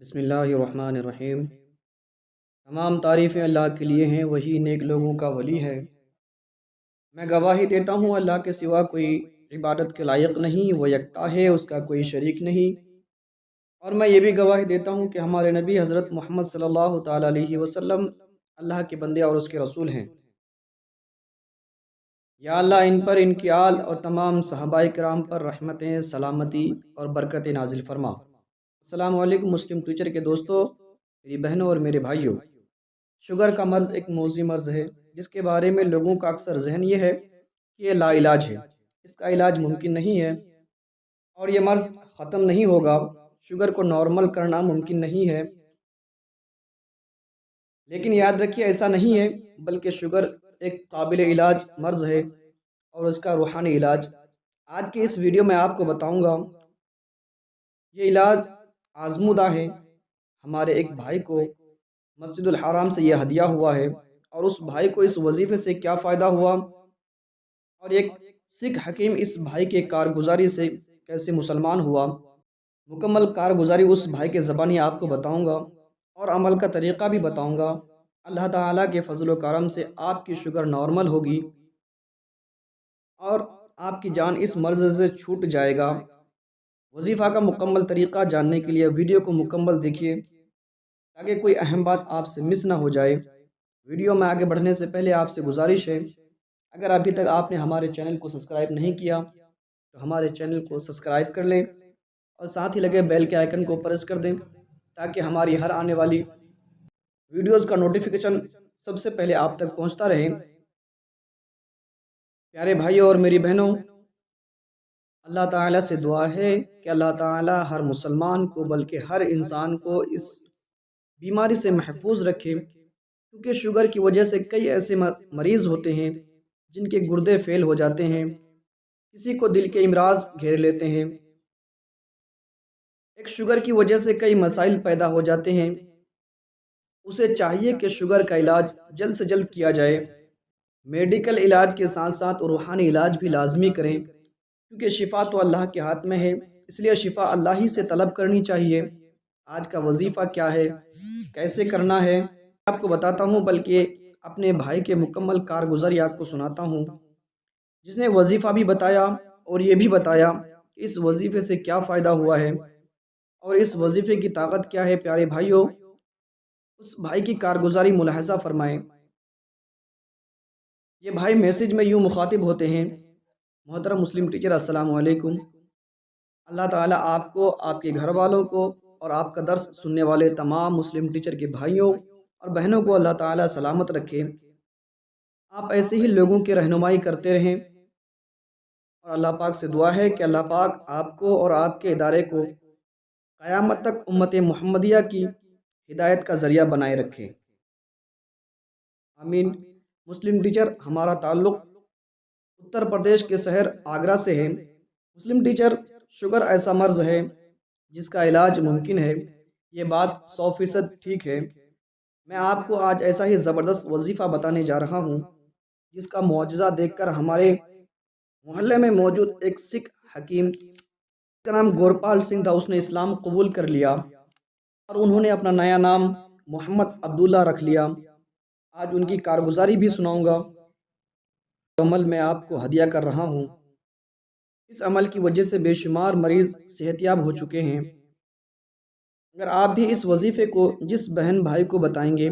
بسم اللہ الرحمن الرحیم۔ تمام تعریفیں اللہ کے لیے ہیں، وہی نیک لوگوں کا ولی ہے۔ میں گواہی دیتا ہوں اللہ کے سوا کوئی عبادت کے لائق نہیں، وہ یکتا ہے، اس کا کوئی شریک نہیں۔ اور میں یہ بھی گواہی دیتا ہوں کہ ہمارے نبی حضرت محمد صلی اللہ تعالیٰ علیہ وسلم اللہ کے بندے اور اس کے رسول ہیں۔ یا اللہ ان پر، ان کی آل اور تمام صحابہ کرام پر رحمتیں، سلامتی اور برکت نازل فرما۔ السلام علیکم مسلم ٹیچر کے دوستو، میری بہنوں اور میرے بھائیوں۔ شوگر کا مرض ایک موذی مرض ہے جس کے بارے میں لوگوں کا اکثر ذہن یہ ہے کہ یہ لا علاج ہے، اس کا علاج ممکن نہیں ہے اور یہ مرض ختم نہیں ہوگا، شوگر کو نارمل کرنا ممکن نہیں ہے۔ لیکن یاد رکھیے ایسا نہیں ہے، بلکہ شوگر ایک قابل علاج مرض ہے اور اس کا روحانی علاج آج کے اس ویڈیو میں آپ کو بتاؤں گا۔ یہ علاج آزمودہ ہے۔ ہمارے ایک بھائی کو مسجد الحرام سے یہ ہدیہ ہوا ہے اور اس بھائی کو اس وظیفے سے کیا فائدہ ہوا اور ایک سکھ حکیم اس بھائی کے کارگزاری سے کیسے مسلمان ہوا، مکمل کارگزاری اس بھائی کے زبانی آپ کو بتاؤں گا اور عمل کا طریقہ بھی بتاؤں گا۔ اللہ تعالیٰ کے فضل و کرم سے آپ کی شوگر نارمل ہوگی اور آپ کی جان اس مرض سے چھوٹ جائے گا۔ وظیفہ کا مکمل طریقہ جاننے کے لیے ویڈیو کو مکمل دیکھیے تاکہ کوئی اہم بات آپ سے مس نہ ہو جائے۔ ویڈیو میں آگے بڑھنے سے پہلے آپ سے گزارش ہے، اگر ابھی تک آپ نے ہمارے چینل کو سبسکرائب نہیں کیا تو ہمارے چینل کو سبسکرائب کر لیں اور ساتھ ہی لگے بیل کے آئیکن کو پریس کر دیں تاکہ ہماری ہر آنے والی ویڈیوز کا نوٹیفیکیشن سب سے پہلے آپ تک پہنچتا رہے۔ پیارے بھائیوں اور میری بہنوں، اللہ تعالیٰ سے دعا ہے کہ اللہ تعالیٰ ہر مسلمان کو بلکہ ہر انسان کو اس بیماری سے محفوظ رکھے، کیونکہ شوگر کی وجہ سے کئی ایسے مریض ہوتے ہیں جن کے گردے فیل ہو جاتے ہیں، کسی کو دل کے امراض گھیر لیتے ہیں۔ ایک شوگر کی وجہ سے کئی مسائل پیدا ہو جاتے ہیں، اسے چاہیے کہ شوگر کا علاج جلد سے جلد کیا جائے۔ میڈیکل علاج کے ساتھ ساتھ روحانی علاج بھی لازمی کریں، کیونکہ شفا تو اللہ کے ہاتھ میں ہے، اس لیے شفا اللہ ہی سے طلب کرنی چاہیے۔ آج کا وظیفہ کیا ہے، کیسے کرنا ہے، آپ کو بتاتا ہوں، بلکہ اپنے بھائی کے مکمل کارگزاری آپ کو سناتا ہوں، جس نے وظیفہ بھی بتایا اور یہ بھی بتایا کہ اس وظیفے سے کیا فائدہ ہوا ہے اور اس وظیفے کی طاقت کیا ہے۔ پیارے بھائیوں، اس بھائی کی کارگزاری ملاحظہ فرمائیں۔ یہ بھائی میسج میں یوں مخاطب ہوتے ہیں: محترم مسلم ٹیچر، السلام علیکم۔ اللہ تعالیٰ آپ کو، آپ کے گھر والوں کو اور آپ کا درس سننے والے تمام مسلم ٹیچر کے بھائیوں اور بہنوں کو اللہ تعالیٰ سلامت رکھے۔ آپ ایسے ہی لوگوں کی رہنمائی کرتے رہیں اور اللہ پاک سے دعا ہے کہ اللہ پاک آپ کو اور آپ کے ادارے کو قیامت تک امت محمدیہ کی ہدایت کا ذریعہ بنائے رکھے، آمین۔ مسلم ٹیچر، ہمارا تعلق اتر پردیش کے شہر آگرہ سے ہے۔ مسلم ٹیچر، شوگر ایسا مرض ہے جس کا علاج ممکن ہے، یہ بات 100% ٹھیک ہے۔ میں آپ کو آج ایسا ہی زبردست وظیفہ بتانے جا رہا ہوں جس کا معجزہ دیکھ کر ہمارے محلے میں موجود ایک سکھ حکیم کا نام گورپال سنگھ تھا، اس نے اسلام قبول کر لیا اور انہوں نے اپنا نیا نام محمد عبداللہ رکھ لیا۔ آج ان کی کارگزاری بھی سناؤں گا، عمل میں آپ کو ہدیہ کر رہا ہوں۔ اس عمل کی وجہ سے بے شمار مریض صحت یاب ہو چکے ہیں۔ اگر آپ بھی اس وظیفے کو جس بہن بھائی کو بتائیں گے،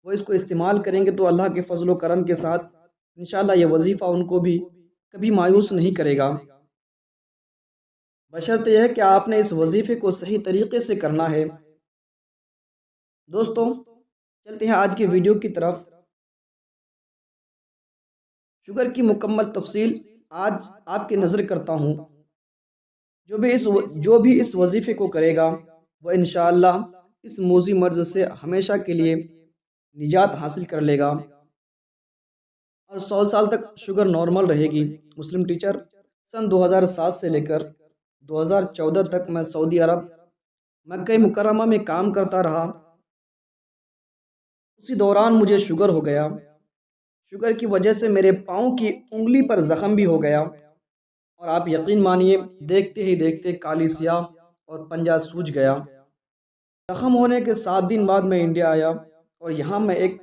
وہ اس کو استعمال کریں گے، تو اللہ کے فضل و کرم کے ساتھ انشاءاللہ یہ وظیفہ ان کو بھی کبھی مایوس نہیں کرے گا، بشرط یہ ہے کہ آپ نے اس وظیفے کو صحیح طریقے سے کرنا ہے۔ دوستوں، چلتے ہیں آج کے ویڈیو کی طرف۔ شوگر کی مکمل تفصیل آج آپ کی نظر کرتا ہوں۔ جو بھی اس وظیفے کو کرے گا وہ انشاءاللہ اس موذی مرض سے ہمیشہ کے لیے نجات حاصل کر لے گا اور 100 سال تک شوگر نارمل رہے گی۔ مسلم ٹیچر، سن 2007 سے لے کر 2014 تک میں سعودی عرب مکہ مکرمہ میں کام کرتا رہا۔ اسی دوران مجھے شوگر ہو گیا۔ شوگر کی وجہ سے میرے پاؤں کی انگلی پر زخم بھی ہو گیا اور آپ یقین مانیے، دیکھتے ہی دیکھتے کالی سیاہ اور پنجہ سوج گیا۔ زخم ہونے کے 7 دن بعد میں انڈیا آیا اور یہاں میں ایک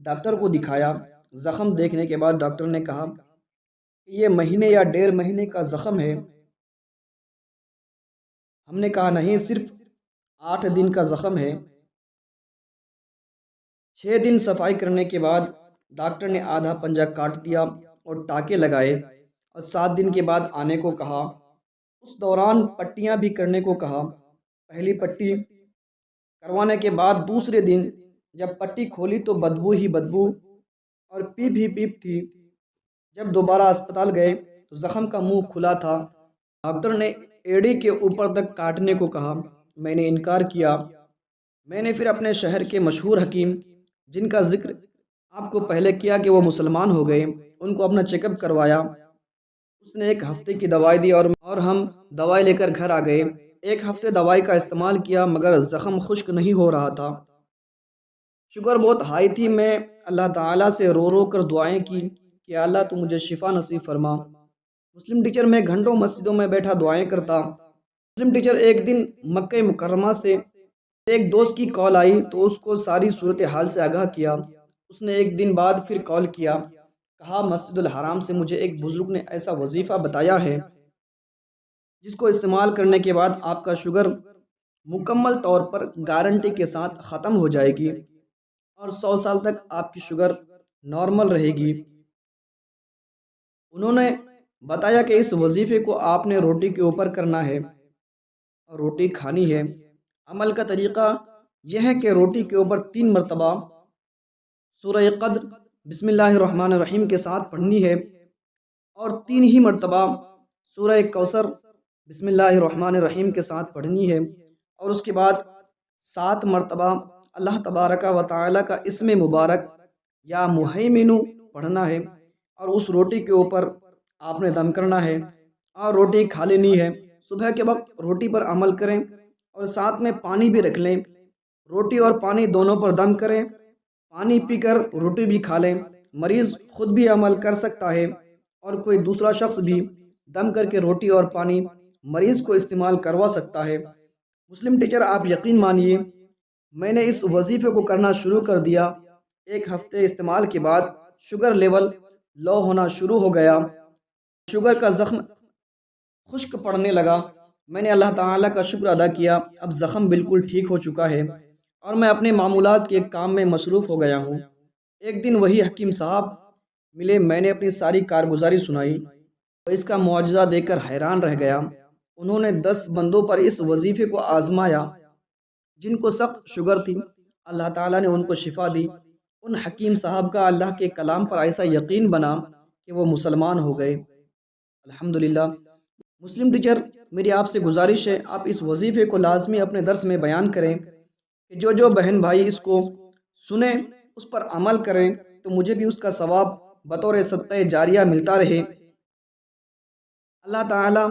ڈاکٹر کو دکھایا۔ زخم دیکھنے کے بعد ڈاکٹر نے کہا کہ یہ مہینے یا 1.5 مہینے کا زخم ہے۔ ہم نے کہا نہیں، صرف 8 دن کا زخم ہے۔ 6 دن صفائی کرنے کے بعد ڈاکٹر نے آدھا پنجہ کاٹ دیا اور ٹاکے لگائے اور 7 دن کے بعد آنے کو کہا۔ اس دوران پٹیاں بھی کرنے کو کہا۔ پہلی پٹی کروانے کے بعد دوسرے دن جب پٹی کھولی تو بدبو ہی بدبو اور پیپ ہی پیپ تھی۔ جب دوبارہ اسپتال گئے تو زخم کا منہ کھلا تھا۔ ڈاکٹر نے ایڑی کے اوپر تک کاٹنے کو کہا۔ میں نے انکار کیا۔ میں نے پھر اپنے شہر کے مشہور حکیم، جن کا ذکر آپ کو پہلے کیا کہ وہ مسلمان ہو گئے، ان کو اپنا چیک اپ کروایا۔ اس نے 1 ہفتے کی دوائی دی اور ہم دوائی لے کر گھر آ گئے۔ 1 ہفتے دوائی کا استعمال کیا مگر زخم خشک نہیں ہو رہا تھا۔ شوگر بہت ہائی تھی۔ میں اللہ تعالیٰ سے رو رو کر دعائیں کی کہ اللہ تو مجھے شفا نصیب فرما۔ مسلم ٹیچر میں گھنٹوں مسجدوں میں بیٹھا دعائیں کرتا۔ مسلم ٹیچر ایک دن مکہ مکرمہ سے ایک دوست کی کال آئی تو اس کو ساری صورتحال سے آگاہ کیا۔ اس نے 1 دن بعد پھر کال کیا، کہا مسجد الحرام سے مجھے ایک بزرگ نے ایسا وظیفہ بتایا ہے جس کو استعمال کرنے کے بعد آپ کا شوگر مکمل طور پر گارنٹی کے ساتھ ختم ہو جائے گی اور 100 سال تک آپ کی شوگر نارمل رہے گی۔ انہوں نے بتایا کہ اس وظیفے کو آپ نے روٹی کے اوپر کرنا ہے اور روٹی کھانی ہے۔ عمل کا طریقہ یہ ہے کہ روٹی کے اوپر 3 مرتبہ سورہ قدر بسم اللہ الرحمن الرحیم کے ساتھ پڑھنی ہے اور 3 ہی مرتبہ سورہ کوثر بسم اللہ الرحمن الرحیم کے ساتھ پڑھنی ہے اور اس کے بعد 7 مرتبہ اللہ تبارک و تعالی کا اسم مبارک یا مہیمن پڑھنا ہے اور اس روٹی کے اوپر آپ نے دم کرنا ہے اور روٹی کھا لینی ہے۔ صبح کے وقت روٹی پر عمل کریں اور ساتھ میں پانی بھی رکھ لیں۔ روٹی اور پانی دونوں پر دم کریں، پانی پی کر روٹی بھی کھا لیں۔ مریض خود بھی عمل کر سکتا ہے اور کوئی دوسرا شخص بھی دم کر کے روٹی اور پانی مریض کو استعمال کروا سکتا ہے۔ مسلم ٹیچر آپ یقین مانیے، میں نے اس وظیفے کو کرنا شروع کر دیا۔ 1 ہفتے استعمال کے بعد شوگر لیول لو ہونا شروع ہو گیا۔ شوگر کا زخم خشک پڑنے لگا۔ میں نے اللہ تعالیٰ کا شکر ادا کیا، اب زخم بالکل ٹھیک ہو چکا ہے اور میں اپنے معمولات کے کام میں مصروف ہو گیا ہوں۔ ایک دن وہی حکیم صاحب ملے، میں نے اپنی ساری کارگزاری سنائی اور اس کا معجزہ دیکھ کر حیران رہ گیا۔ انہوں نے 10 بندوں پر اس وظیفے کو آزمایا جن کو سخت شوگر تھی، اللہ تعالیٰ نے ان کو شفا دی۔ ان حکیم صاحب کا اللہ کے کلام پر ایسا یقین بنا کہ وہ مسلمان ہو گئے۔ الحمدللہ۔ مسلم ٹیچر، میری آپ سے گزارش ہے، آپ اس وظیفے کو لازمی اپنے درس میں بیان کریں کہ جو بہن بھائی اس کو سنیں اس پر عمل کریں تو مجھے بھی اس کا ثواب بطور صدقہ جاریہ ملتا رہے۔ اللہ تعالیٰ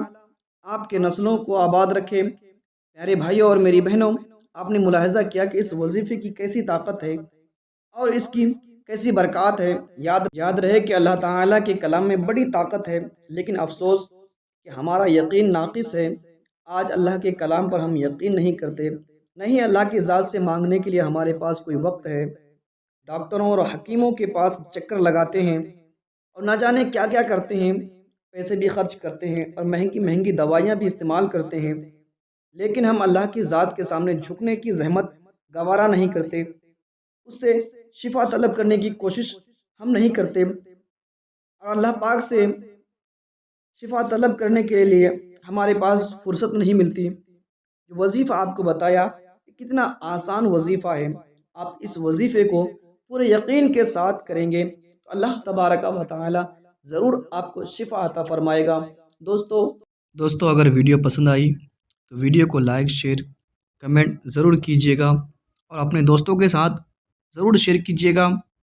آپ کے نسلوں کو آباد رکھے۔ پیارے بھائیوں اور میری بہنوں، آپ نے ملاحظہ کیا کہ اس وظیفے کی کیسی طاقت ہے اور اس کی کیسی برکات ہے۔ یاد رہے کہ اللہ تعالیٰ کے کلام میں بڑی طاقت ہے، لیکن افسوس کہ ہمارا یقین ناقص ہے۔ آج اللہ کے کلام پر ہم یقین نہیں کرتے، نہیں اللہ کی ذات سے مانگنے کے لیے ہمارے پاس کوئی وقت ہے۔ ڈاکٹروں اور حکیموں کے پاس چکر لگاتے ہیں اور نہ جانے کیا کیا کرتے ہیں، پیسے بھی خرچ کرتے ہیں اور مہنگی مہنگی دوائیاں بھی استعمال کرتے ہیں، لیکن ہم اللہ کی ذات کے سامنے جھکنے کی زحمت گوارا نہیں کرتے، اس سے شفا طلب کرنے کی کوشش ہم نہیں کرتے اور اللہ پاک سے شفا طلب کرنے کے لیے ہمارے پاس فرصت نہیں ملتی۔ جو وظیفہ آپ کو بتایا کتنا آسان وظیفہ ہے، آپ اس وظیفے کو پورے یقین کے ساتھ کریں گے تو اللہ تبارک و تعالی ضرور آپ کو شفا عطا فرمائے گا۔ دوستو اگر ویڈیو پسند آئی تو ویڈیو کو لائک، شیئر، کمنٹ ضرور کیجیے گا اور اپنے دوستوں کے ساتھ ضرور شیئر کیجیے گا